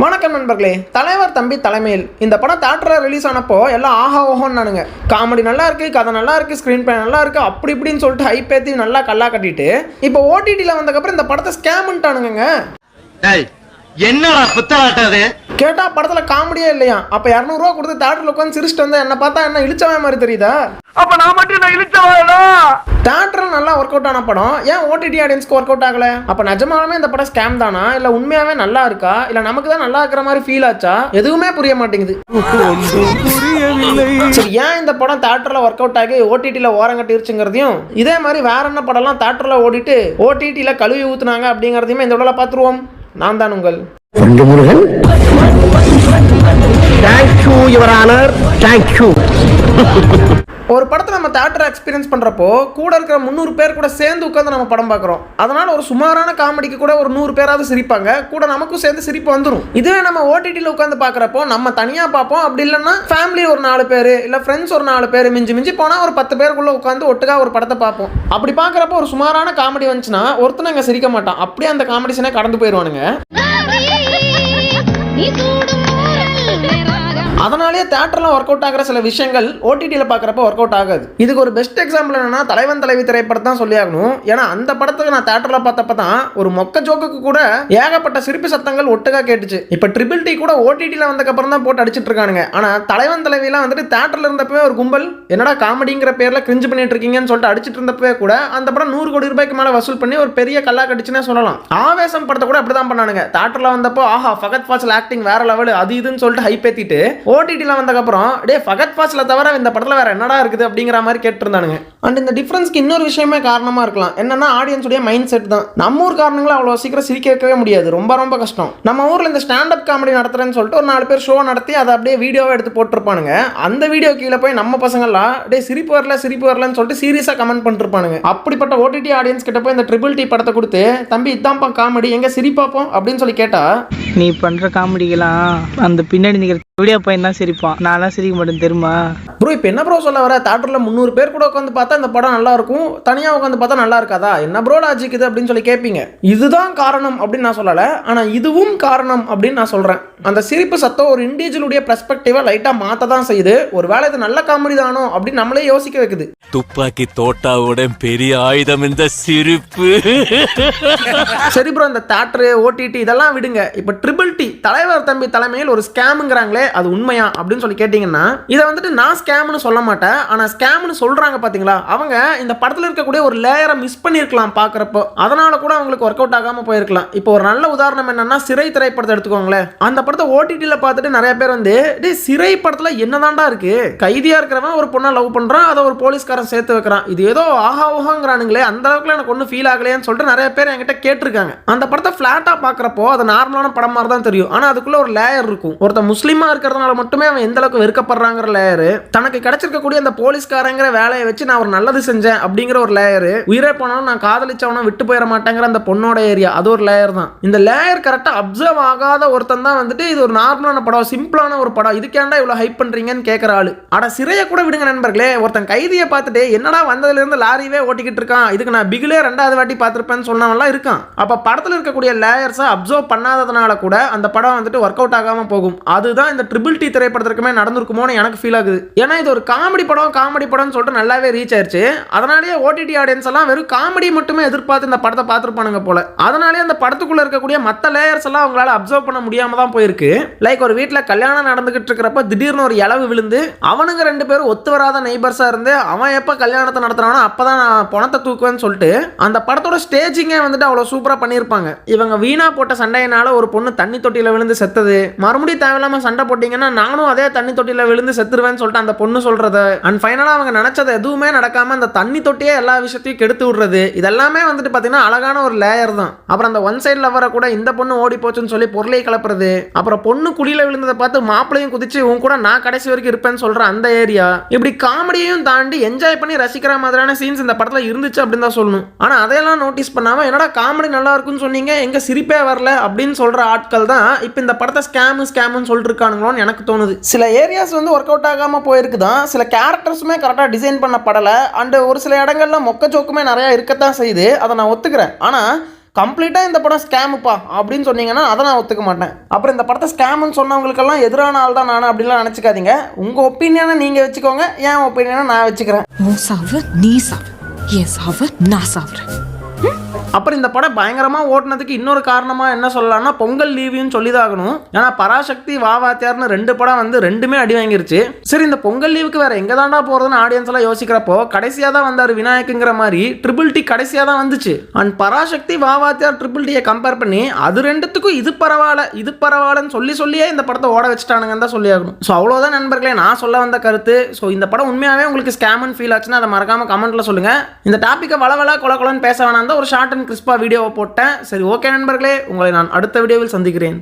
வணக்கம் நண்பர்களே. தலைவர் தம்பி தலைமையில் இந்த படம் தியேட்டரில் ரிலீஸ் ஆனப்போ எல்லாம் ஆஹா ஓஹோன்னானுங்க. காமெடி நல்லா இருக்கு, கதை நல்லா இருக்கு, ஸ்க்ரீன் பிளே நல்லா இருக்கு, அப்படி இப்படின்னு சொல்லிட்டு ஹைப் ஏற்றி நல்லா கல்லா கட்டிட்டு இப்போ ஓடிடியில் வந்ததுக்கப்புறம் இந்த படத்தை ஸ்கேம்ட்டானுங்க. என்னடா புத்தாட்டது கேட்டா படத்துல காமெடியே இல்லையா? அப்ப 200 ரூபா கொடுத்து தியேட்டர்ல உட்காந்து சிரிச்சிட்டு வந்தா என்ன பார்த்தா என்ன இழுச்சவன் மாதிரி தெரியுதா? அப்ப நான் மட்டும் நான் இழுச்சவாளா? தியேட்டர்ல நல்லா ஒர்க் அவுட் ஆன படம் ஏன் ஓடிடி ஆடியன்ஸ்க்கு ஒர்க் அவுட் ஆகல? அப்ப நிஜமாலுமே இந்த படம் ஸ்கேம் தானா, இல்ல உண்மையாவே நல்லா இருக்கா, இல்ல நமக்கு தான் நல்லா இருக்கிற மாதிரி ஃபீல் ஆச்சா? எதுவுமே புரிய மாட்டேங்குது. சரி, ஏன் இந்த படம் தியேட்டர்ல ஒர்க் அவுட் ஆகி ஓடிடில ஓரங்கட்டிருச்சுங்கிறதையும், இதே மாதிரி வேற என்ன படம்லாம் தியேட்டர்ல ஓடிட்டு ஓடிடில கழுவி ஊத்துனாங்க அப்படிங்கிறதையுமே இந்த உடல பார்த்துருவோம். நான் தான் உங்கள் Murugan. Thank you your honour, thank you. ஒரு படத்தை நம்ம தியேட்டர் எக்ஸ்பீரியன்ஸ் பண்ணுறப்போ கூட இருக்கிற 300 பேர் கூட சேர்ந்து உட்காந்து நம்ம படம் பார்க்குறோம். அதனால் ஒரு சுமாரான காமெடிக்கு கூட ஒரு 100 பேராவது சிரிப்பாங்க, கூட நமக்கும் சேர்ந்து சிரிப்பு வந்துடும். இதுவே நம்ம ஓடிடியில் உட்காந்து பார்க்குறப்போ நம்ம தனியாக பார்ப்போம். அப்படி இல்லைன்னா ஃபேமிலி ஒரு 4 பேர், இல்லை ஃப்ரெண்ட்ஸ் ஒரு 4 பேர், மிஞ்சி போனால் ஒரு 10 பேருக்குள்ளே உட்காந்து ஒட்டுக்கா ஒரு படத்தை பார்ப்போம். அப்படி பார்க்குறப்போ ஒரு சுமாரான காமெடி வந்துச்சுன்னா ஒருத்தனை அங்கே சிரிக்க மாட்டான், அப்படியே அந்த காமெடிஷனே கடந்து போயிடுவானுங்க. அதனாலேயே தியேட்டரில் ஒர்க் அவுட் ஆகிற சில விஷயங்கள் ஓடிடியில் பார்க்குறப்ப ஒர்க் அவுட் ஆகாது. இதுக்கு ஒரு பெஸ்ட் எக்ஸாம்பிள் என்னன்னா தலைவன் தலைவி திரைப்படத்தை தான் சொல்லி ஆகணும். ஏன்னா அந்த படத்துக்கு நான் தியேட்டரில் பார்த்தப்ப தான் ஒரு மொக்க ஜோக்குக்கு கூட ஏகப்பட்ட சிரிப்பு சத்தங்கள் ஒட்டுக்கா கேட்டுச்சு. இப்போ ட்ரிபிள் டி கூட ஓடிடியில் வந்தக்கப்புறம் தான் போட்டு அடிச்சிட்டு இருக்கானுங்க. ஆனால் தலைவன் தலைவிலாம் வந்துட்டு தியேட்டரில் இருந்தப்பவே ஒரு கும்பல் என்னடா காமெடிங்கிற பேரில் கிரிஞ்சு பண்ணிட்டு இருக்கீங்கன்னு சொல்லிட்டு அடிச்சிட்டு இருந்தப்பவே கூட அந்த படம் 100 கோடி ரூபாய்க்கு மேலே வசூல் பண்ணி ஒரு பெரிய கல்லா கடிச்சுன்னே சொல்லலாம். ஆவேசம் படத்தை கூட அப்படி தான் பண்ணானுங்க. தியேட்டரில் வந்தப்போ ஆஹா ஃபகத் ஃபாசில் ஆக்டிங் வேற லெவல் அது இதுன்னு சொல்லிட்டு ஹைப் ஏற்றிட்டு ஓடிடியில் வந்ததுக்கப்புறம் டே ஃபகத் ஃபாசிலை தவிர இந்த படத்தில் வேற என்னடா இருக்குது அப்படிங்கிற மாதிரி கேட்டுருந்தானுங்க. அண்ட் இந்த டிஃபரன்ஸ்க்கு இன்னொரு விஷயமே காரணமாக இருக்கலாம். என்னன்னா ஆடியன்ஸுடைய மைண்ட் செட் தான். நம்ம ஊர் காரணங்களை அவ்வளோ சீக்கிரம் சிரிக்க வைக்கவே முடியாது, ரொம்ப கஷ்டம். நம்ம ஊரில் இந்த ஸ்டாண்டப் காமெடி நடத்துறேன்னு சொல்லிட்டு ஒரு 4 பேர் ஷோ நடத்தி அதை அப்படியே வீடியோவை எடுத்து போட்டிருப்பானுங்க. அந்த வீடியோ கீழே போய் நம்ம பசங்கள்லாம் டே சிரிப்பு வரலன்னு சொல்லிட்டு சீரியஸாக கமெண்ட் பண்ணிருப்பானுங்க. அப்படிப்பட்ட ஓடிடி ஆடியன்ஸ் கிட்ட போய் இந்த ட்ரிபிள் டி படத்தை கொடுத்து தம்பி இதான்ப்பா காமெடி எங்க சிரிப்பாப்போம் அப்படின்னு சொல்லி கேட்டா நீ பண்ற காமெடிக்கெல்லாம் அந்த பின்னாடி நிக்கிற வீடியோ பையன் தான் சிரிப்பான், நான்லாம் சிரிக்க மாட்டேன் தெரியுமா ப்ரோ? இப்போ என்ன ப்ரோ சொல்ல வர? தியேட்டரில் 300 பேர் கூட உட்காந்து பார்த்தா இந்த படம் நல்லா இருக்கும், தனியாக உட்காந்து பார்த்தா நல்லா இருக்காதா? என்ன ப்ரோ லாஜிக் இது அப்படின்னு சொல்லி கேட்பீங்க. இதுதான் காரணம் அப்படின்னு நான் சொல்லலை, ஆனால் இதுவும் காரணம் அப்படின்னு நான் சொல்கிறேன். அந்த சிரிப்பு சத்தம் ஒரு இண்டிவிஜுவலுடைய பெர்ஸ்பெக்டிவை லைட்டாக மாற்ற தான் செய்யுது. ஒரு வேளை இது நல்ல காமெடி தானோ அப்படின்னு நம்மளே யோசிக்க வைக்குது. துப்பாக்கி தோட்டாவுடன் பெரிய ஆயுதம் இந்த சிரிப்பு. சரி ப்ரோ, இந்த தியேட்டரு ஓடிடி இதெல்லாம் விடுங்க. இப்போ ட்ரிபிள் டி தலைவர் தம்பி தலைமையில் ஒரு ஸ்கேமுங்கிறாங்களே, அது உண்மையா அப்படின்னு சொல்லி கேட்டீங்கன்னா இதை வந்துட்டு நான் ஸ்கேம்னு சொல்ல மாட்டேன். ஆனால் ஸ்கேம்னு சொல்றாங்க பாத்தீங்களா, அவங்க இந்த படத்தில் இருக்கக்கூடிய ஒரு லேயரை மிஸ் பண்ணியிருக்கலாம் பார்க்குறப்போ. அதனால கூட அவங்களுக்கு ஒர்க் அவுட் ஆகாமல் போயிருக்கலாம். இப்போ ஒரு நல்ல உதாரணம் என்னன்னா சிறை திரைப்படத்தை எடுத்துக்கோங்களேன். அந்த படத்தை ஓடிடியில் பார்த்துட்டு நிறைய பேர் வந்து டே சிறை படத்தில் என்னதான்டா இருக்கு, கைதியா இருக்கிறவன் ஒரு பொண்ணை லவ் பண்றான், அதை ஒரு போலீஸ்காரன் சேர்த்து வைக்கிறான், இது ஏதோ ஆஹா ஓஹாங்கிறானுங்களே, அந்த அளவுக்கு எனக்கு ஒன்றும் ஃபீல் ஆகலையேன்னு சொல்லிட்டு நிறைய பேர் என்கிட்ட கேட்டிருக்காங்க. அந்த படத்தை ஃபிளாட்டா பார்க்குறப்போ அது நார்மலான படம் மாதிரி தான் தெரியும். ஆனால் அதுக்குள்ள ஒரு லேயர் இருக்கும். ஒருத்தர் முஸ்லீமா இருக்கிறதுனால மட்டுமே அவன் எந்த அளவுக்கு வெறுக்கப்படுறாங்கிற லேயரு, தனக்கு கிடைச்சிருக்கக்கூடிய அந்த போலீஸ்காரங்கிற வேலையை வச்சு நான் ஒரு நல்லது செஞ்சேன் அப்படிங்கிற ஒரு லேயரு, உயிரே போனாலும் நான் காதலிச்சவனும் விட்டு போயிட மாட்டேங்கிற அந்த பொண்ணோட ஏரியா, அது ஒரு லேயர் தான். இந்த லேயர் கரெக்டா அப்சர்வ் ஆகாத ஒருத்தன் தான் வந்துட்டு இது ஒரு நார்மலான படம், சிம்பிளான ஒரு படம், இதுக்கேண்டா இவ்வளவு ஹைப் பண்றீங்கன்னு கேட்கிற ஆளு. அட சிறையை கூட விடுங்க நண்பர்களே, ஒருத்தன் கைதியை பார்த்துட்டு என்னடா வந்ததுல இருந்து லாரியே ஓட்டிக்கிட்டு இருக்கான், இதுக்கு நான் பிகிலே 2வது வாட்டி பார்த்திருப்பேன்னு சொன்னவன்லாம் இருக்கான். அப்ப படத்துல இருக்கக்கூடிய லேயர்ஸை அப்சர்வ் பண்ணாததுனால கூட அந்த படம் வந்துட்டு ஒர்க் அவுட் ஆகாம போகும். அதுதான் இந்த ட்ரிபிள் டி திரைப்படத்திற்குமே நடந்திருக்குமோன்னு எனக்கு ஃபீல் ஆகுது. ஏன்னா இது ஒரு காமெடி படம்னு சொல்லிட்டு நல்லாவே ரீச் ஆயிருச்சு. அதனாலேயே ஓடிடி ஆடியன்ஸ் எல்லாம் வெறும் காமெடி மட்டுமே எதிர்பார்த்து இந்த படத்தை பார்த்துருப்பானுங்க போல. அதனாலே அந்த படத்துக்குள்ள இருக்கக்கூடிய மற்ற லேயர்ஸ் எல்லாம் அவங்களால அப்சர்வ் பண்ண முடியாம தான் போயிருக்கு. லைக் ஒரு வீட்டில் கல்யாணம் நடந்துகிட்டு இருக்கிறப்ப திடீர்னு ஒரு இளவு விழுந்து அவனுங்க 2 பேரும் ஒத்து வராத நெய்பர்ஸா இருந்து அவன் எப்ப கல்யாணத்தை நடத்துறானோ அப்பதான் நான் பணத்தை தூக்குவேன்னு சொல்லிட்டு அந்த படத்தோட ஸ்டேஜிங்கே வந்துட்டு அவ்வளவு சூப்பரா பண்ணியிருப்பாங்க. இவங்க வீணா போட்ட சண்டையினால ஒரு பொண்ணு தண்ணி தொட்டியில விழுந்து செத்தது, மறுபடியும் தேவையில்லாம சண்டை போட்டீங்கன்னா நானும் அதே தண்ணி தொட்டியில விழுந்து செத்துருவேன்னு சொல்லிட்டு அந்த பொண்ணு சொல்றது, அண்ட் ஃபைனலா அவங்க நினைச்சது எதுவுமே நடக்காம அந்த தண்ணி தொட்டியே எல்லா விஷயத்தையும் கெடுத்து விடுறது, இதெல்லாமே வந்துட்டு பாத்தீங்கன்னா அழகான ஒரு லேயர் தான். அப்புறம் அந்த ஒன் சைடு லவ்வரை கூட இந்த பொண்ணு ஓடி போச்சுன்னு சொல்லி பொருளை கலப்புறது, அப்புறம் பொண்ணு குழியில விழுந்ததை பார்த்து மாப்பிளையும் குதிச்சு உன் கூட நான் கடைசி வரைக்கும் இருப்பேன்னு சொல்ற அந்த ஏரியா, இப்படி காமெடியையும் தாண்டி என்ஜாய் பண்ணி ரசிக்கிற மாதிரியான சீன்ஸ் இந்த படத்துல இருந்துச்சு அப்படின்னு தான் சொல்லணும். ஆனா அதையெல்லாம் நோட்டீஸ் பண்ணாம என்னடா காமெடி நல்லா இருக்குன்னு சொன்னீங்க எங்க சிரிப்பே வரல அப்படின்னு சொல்ற ஆட்கள் தான் இப்ப இந்த படத்தை ஸ்கேம்னு சொல்லிட்டு இருக்கானுங்களோன்னு எனக்கு தோணுது. சில ஏரியாஸ் வந்து ஒர்க் அவுட் ஆகாம போயிருக்குதான், சில கேரக்டர்ஸுமே கரெக்டா டிசைன் பண்ண படல, அண்ட் ஒரு சில இடங்கள்ல மொக்க ஜோக்குமே நிறைய இருக்கத்தான் செய்யுது, அதை நான் ஒத்துக்கிறேன். ஆனா கம்ப்ளீட்டாக இந்த படம் ஸ்கேமுப்பா அப்படின்னு சொன்னீங்கன்னா அதை நான் ஒத்துக்க மாட்டேன். அப்புறம் இந்த படத்தை ஸ்கேம்னு சொன்னவங்களுக்கெல்லாம் எதிரான ஆள் தான் நான் அப்படிலாம் நினச்சிக்காதீங்க. உங்கள் ஒப்பீனியனை நீங்கள் வச்சுக்கோங்க, என் ஒப்பீனியனை நான் வச்சுக்கிறேன். உன் சாவு நீ சாவு, என் சாவு நான் சாவுறேன். அப்புறம் இந்த படம் பயங்கரமாக ஓட்டுனதுக்கு இன்னொரு காரணமாக என்ன சொல்லலாம்னா பொங்கல் லீவுன்னு சொல்லி தான் ஆகணும். ஏன்னா பராசக்தி வாவாத்தியார்னு 2 படம் வந்து 2மே அடி வாங்கிருச்சு. சரி இந்த பொங்கல் லீவுக்கு வேற எங்கே தாண்டா போகிறதுன்னு ஆடியன்ஸ் எல்லாம் யோசிக்கிறப்போ கடைசியாக தான் வந்தார் விநாயக்குங்கிற மாதிரி ட்ரிபிள் டி கடைசியாக தான் வந்துச்சு. அண்ட் பராசக்தி வாவாத்தியார் ட்ரிபிள் டியை கம்பேர் பண்ணி அது 2த்துக்கும் இது பரவாயில்லன்னு சொல்லியே இந்த படத்தை ஓட வச்சுட்டானுங்கன்னு தான் சொல்லி ஆகணும். ஸோ அவ்வளோதான் நண்பர்களே நான் சொல்ல வந்த கருத்து. ஸோ இந்த படம் உண்மையாகவே உங்களுக்கு ஸ்கேம்னு ஃபீல் ஆச்சுன்னா அதை மறக்காமல் கமெண்ட்டில் சொல்லுங்கள். இந்த டாப்பிக்கை வளவலா கொலன்னு பேச வேணாம் தான் ஒரு ஷார்ட் அண்ட் கிறிஸ்பா வீடியோவை போட்டேன். சரி ஓகே நண்பர்களே, உங்களை நான் அடுத்த வீடியோவில் சந்திக்கிறேன்.